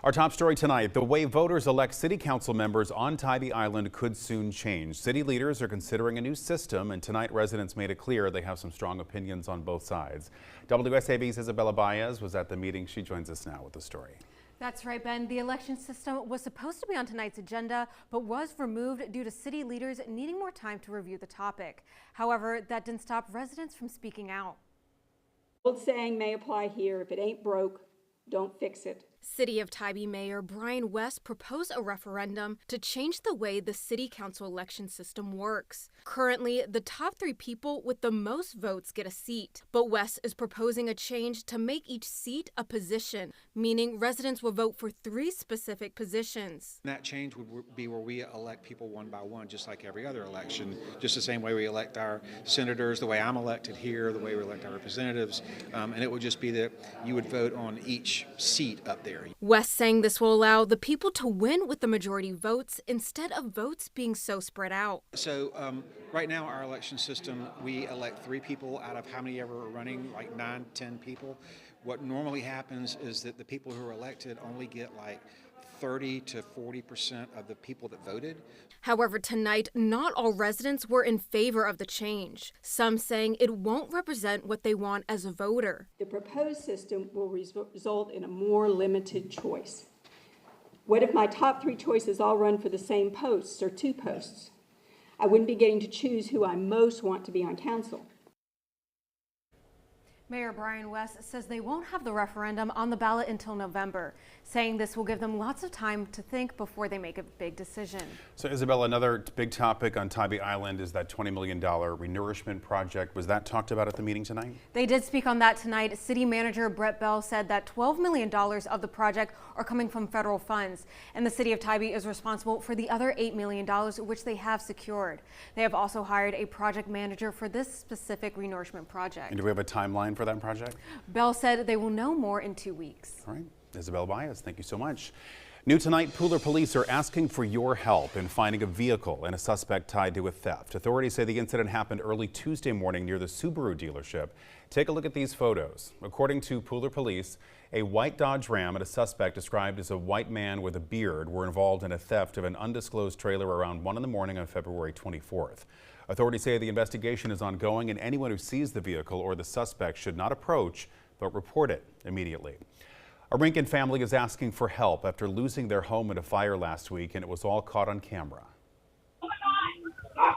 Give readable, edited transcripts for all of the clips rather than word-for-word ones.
Our top story tonight, the way voters elect city council members on Tybee Island could soon change. City leaders are considering a new system, and tonight residents made it clear they have some strong opinions on both sides. WSAV's Isabella Baez was at the meeting. She joins us now with the story. That's right, Ben. The election system was supposed to be on tonight's agenda, but was removed due to city leaders needing more time to review the topic. However, that didn't stop residents from speaking out. Old saying may apply here: if it ain't broke, don't fix it. City of Tybee Mayor Brian West proposed a referendum to change the way the city council election system works. Currently, the top 3 people with the most votes get a seat, but West is proposing a change to make each seat a position, meaning residents will vote for 3 specific positions. That change would be where we elect people one by one, just like every other election, just the same way we elect our senators, the way I'm elected here, the way we elect our representatives, and it would just be that you would vote on each seat up there. West saying this will allow the people to win with the majority votes instead of votes being so spread out. So right now our election system, we elect 3 people out of how many ever are running, like 9, 10 people. What normally happens is that the people who are elected only get like 30 to 40% of the people that voted. However, tonight, not all residents were in favor of the change. Some saying it won't represent what they want as a voter. The proposed system will result in a more limited choice. What if my top 3 choices all run for the same posts or 2 posts? I wouldn't be getting to choose who I most want to be on council. Mayor Brian West says they won't have the referendum on the ballot until November, saying this will give them lots of time to think before they make a big decision. So Isabella, another big topic on Tybee Island is that $20 million renourishment project. Was that talked about at the meeting tonight? They did speak on that tonight. City Manager Brett Bell said that $12 million of the project are coming from federal funds, and the city of Tybee is responsible for the other $8 million, which they have secured. They have also hired a project manager for this specific renourishment project. And do we have a timeline for that project? Bell said they will know more in 2 weeks. All right. Isabella Baez, thank you so much. New tonight, Pooler police are asking for your help in finding a vehicle and a suspect tied to a theft. Authorities say the incident happened early Tuesday morning near the Subaru dealership. Take a look at these photos. According to Pooler police, a white Dodge Ram and a suspect described as a white man with a beard were involved in a theft of an undisclosed trailer around 1 in the morning on February 24th. Authorities say the investigation is ongoing and anyone who sees the vehicle or the suspect should not approach but report it immediately. A Rincon family is asking for help after losing their home in a fire last week, and it was all caught on camera. Oh my God.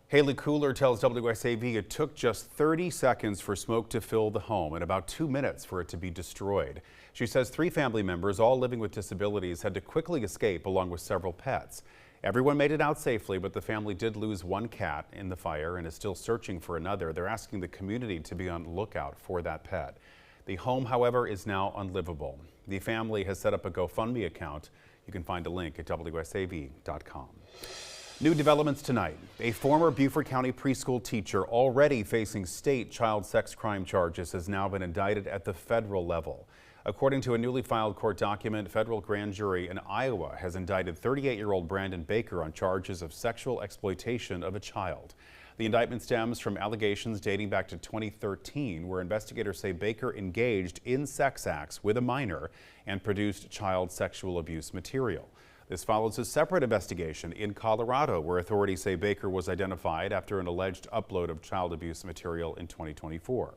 Haley Cooler tells WSAV it took just 30 seconds for smoke to fill the home and about 2 minutes for it to be destroyed. She says 3 family members, all living with disabilities, had to quickly escape along with several pets. Everyone made it out safely, but the family did lose 1 cat in the fire and is still searching for another. They're asking the community to be on the lookout for that pet. The home, however, is now unlivable. The family has set up a GoFundMe account. You can find a link at WSAV.com. New developments tonight. A former Beaufort County preschool teacher already facing state child sex crime charges has now been indicted at the federal level. According to a newly filed court document, a federal grand jury in Iowa has indicted 38-year-old Brandon Baker on charges of sexual exploitation of a child. The indictment stems from allegations dating back to 2013, where investigators say Baker engaged in sex acts with a minor and produced child sexual abuse material. This follows a separate investigation in Colorado, where authorities say Baker was identified after an alleged upload of child abuse material in 2024.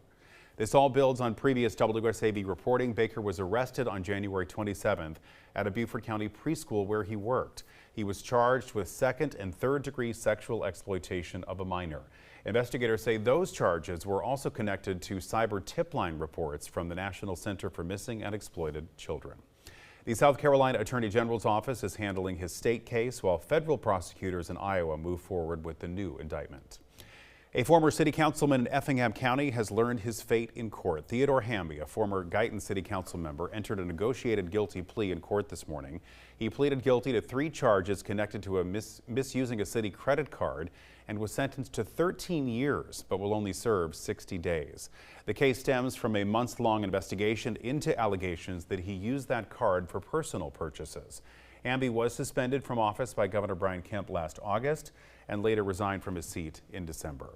This all builds on previous WSAV reporting. Baker was arrested on January 27th at a Beaufort County preschool where he worked. He was charged with 2nd and 3rd degree sexual exploitation of a minor. Investigators say those charges were also connected to cyber tip line reports from the National Center for Missing and Exploited Children. The South Carolina Attorney General's office is handling his state case while federal prosecutors in Iowa move forward with the new indictment. A former city councilman in Effingham County has learned his fate in court. Theodore Hamby, a former Guyton city council member, entered a negotiated guilty plea in court this morning. He pleaded guilty to 3 charges connected to misusing a city credit card and was sentenced to 13 years, but will only serve 60 days. The case stems from a months-long investigation into allegations that he used that card for personal purchases. Hamby was suspended from office by Governor Brian Kemp last August and later resigned from his seat in December.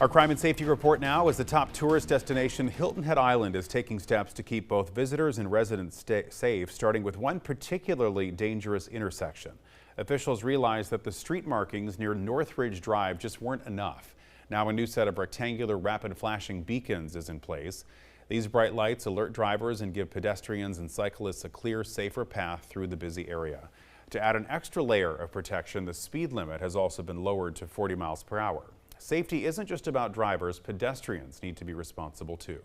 Our crime and safety report now is the top tourist destination, Hilton Head Island, is taking steps to keep both visitors and residents safe, starting with one particularly dangerous intersection. Officials realized that the street markings near Northridge Drive just weren't enough. Now a new set of rectangular rapid flashing beacons is in place. These bright lights alert drivers and give pedestrians and cyclists a clear, safer path through the busy area. To add an extra layer of protection, the speed limit has also been lowered to 40 miles per hour. Safety isn't just about drivers, pedestrians need to be responsible too.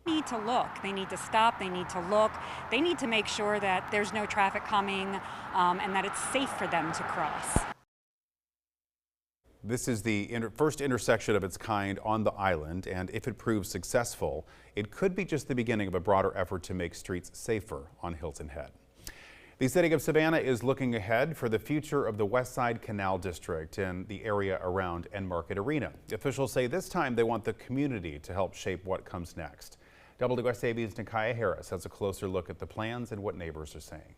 They need to look, they need to stop, they need to look, they need to make sure that there's no traffic coming and that it's safe for them to cross. This is the first intersection of its kind on the island, and if it proves successful, it could be just the beginning of a broader effort to make streets safer on Hilton Head. The city of Savannah is looking ahead for the future of the Westside Canal District and the area around Market Arena. Officials say this time they want the community to help shape what comes next. WSAV's Nikaya Harris has a closer look at the plans and what neighbors are saying.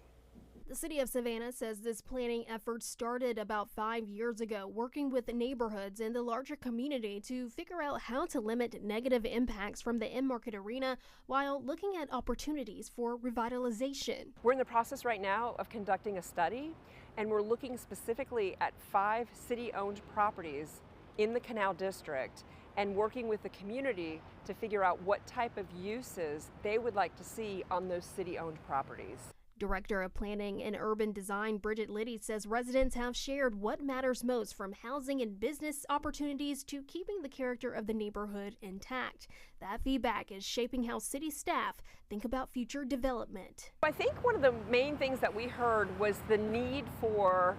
The city of Savannah says this planning effort started about 5 years ago, working with neighborhoods and the larger community to figure out how to limit negative impacts from the Market Arena while looking at opportunities for revitalization. We're in the process right now of conducting a study, and we're looking specifically at 5 city-owned properties in the Canal District and working with the community to figure out what type of uses they would like to see on those city-owned properties. Director of Planning and Urban Design Bridget Liddy says residents have shared what matters most, from housing and business opportunities to keeping the character of the neighborhood intact. That feedback is shaping how city staff think about future development. I think one of the main things that we heard was the need for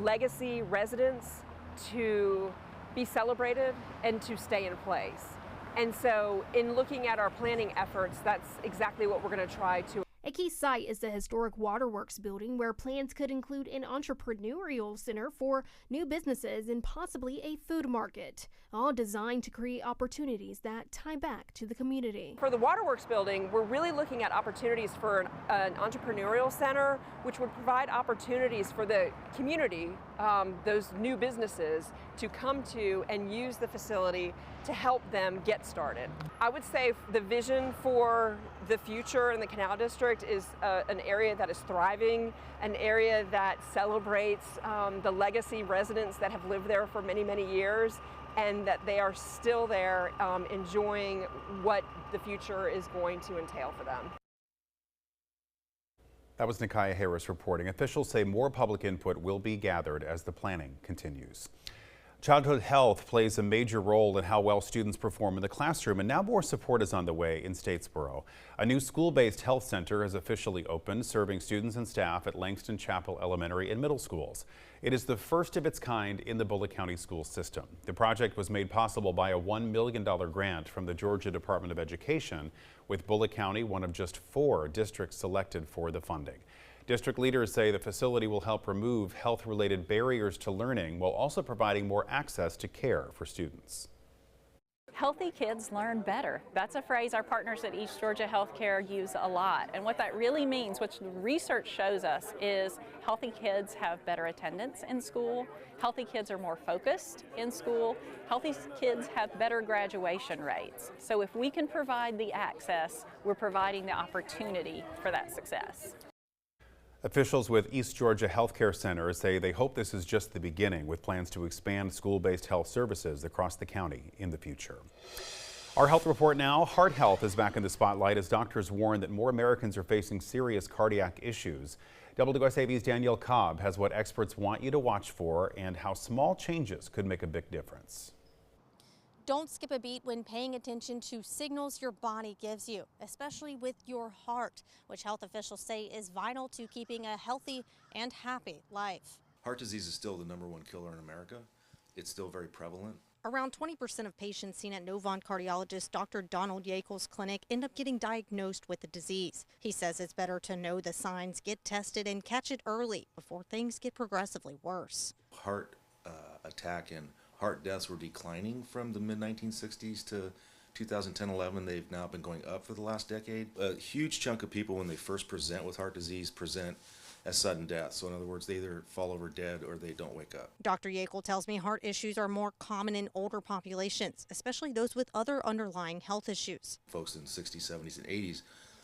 legacy residents to be celebrated and to stay in place. And so in looking at our planning efforts, that's exactly what we're going to try to. A key site is the historic Waterworks building, where plans could include an entrepreneurial center for new businesses and possibly a food market, all designed to create opportunities that tie back to the community. For the Waterworks building, we're really looking at opportunities for an entrepreneurial center, which would provide opportunities for the community, those new businesses, to come to and use the facility to help them get started. I would say the vision for the future in the Canal District is an area that is thriving, an area that celebrates the legacy residents that have lived there for many, many years, and that they are still there enjoying what the future is going to entail for them. That was Nikaya Harris reporting. Officials say more public input will be gathered as the planning continues. Childhood health plays a major role in how well students perform in the classroom, and now more support is on the way in Statesboro. A new school-based health center has officially opened, serving students and staff at Langston Chapel Elementary and middle schools. It is the first of its kind in the Bullitt County school system. The project was made possible by a $1 million grant from the Georgia Department of Education, with Bullitt County one of just 4 districts selected for the funding. District leaders say the facility will help remove health-related barriers to learning while also providing more access to care for students. Healthy kids learn better. That's a phrase our partners at East Georgia Healthcare use a lot. And what that really means, which research shows us, is healthy kids have better attendance in school, healthy kids are more focused in school, healthy kids have better graduation rates. So if we can provide the access, we're providing the opportunity for that success. Officials with East Georgia Healthcare Center say they hope this is just the beginning, with plans to expand school-based health services across the county in the future. Our health report now. Heart health is back in the spotlight as doctors warn that more Americans are facing serious cardiac issues. WSAV's Danielle Cobb has what experts want you to watch for and how small changes could make a big difference. Don't skip a beat when paying attention to signals your body gives you, especially with your heart, which health officials say is vital to keeping a healthy and happy life. Heart disease is still the #1 killer in America. It's still very prevalent. Around 20% of patients seen at Novant cardiologist Dr. Donald Yakel's clinic end up getting diagnosed with the disease. He says it's better to know the signs, get tested, and catch it early before things get progressively worse. Heart attack and heart deaths were declining from the mid-1960s to 2010-11. They've now been going up for the last decade. A huge chunk of people, when they first present with heart disease, present as sudden death. So in other words, they either fall over dead or they don't wake up. Dr. Yackel tells me heart issues are more common in older populations, especially those with other underlying health issues. Folks in the 60s, 70s, and 80s,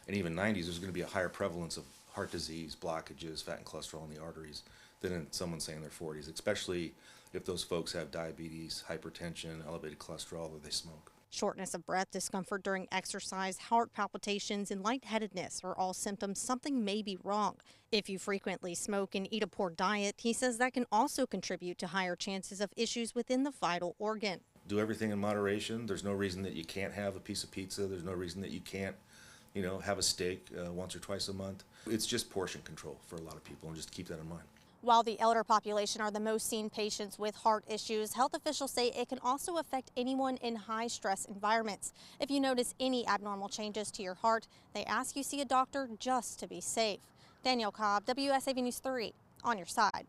and even 90s, there's going to be a higher prevalence of heart disease, blockages, fat and cholesterol in the arteries than in someone, say, in their 40s, especially if those folks have diabetes, hypertension, elevated cholesterol, or they smoke. Shortness of breath, discomfort during exercise, heart palpitations, and lightheadedness are all symptoms something may be wrong. If you frequently smoke and eat a poor diet, he says that can also contribute to higher chances of issues within the vital organ. Do everything in moderation. There's no reason that you can't have a piece of pizza. There's no reason that you can't, have a steak once or twice a month. It's just portion control for a lot of people, and just keep that in mind. While the elder population are the most seen patients with heart issues, health officials say it can also affect anyone in high-stress environments. If you notice any abnormal changes to your heart, they ask you see a doctor just to be safe. Danielle Cobb, WSAV News 3, on your side.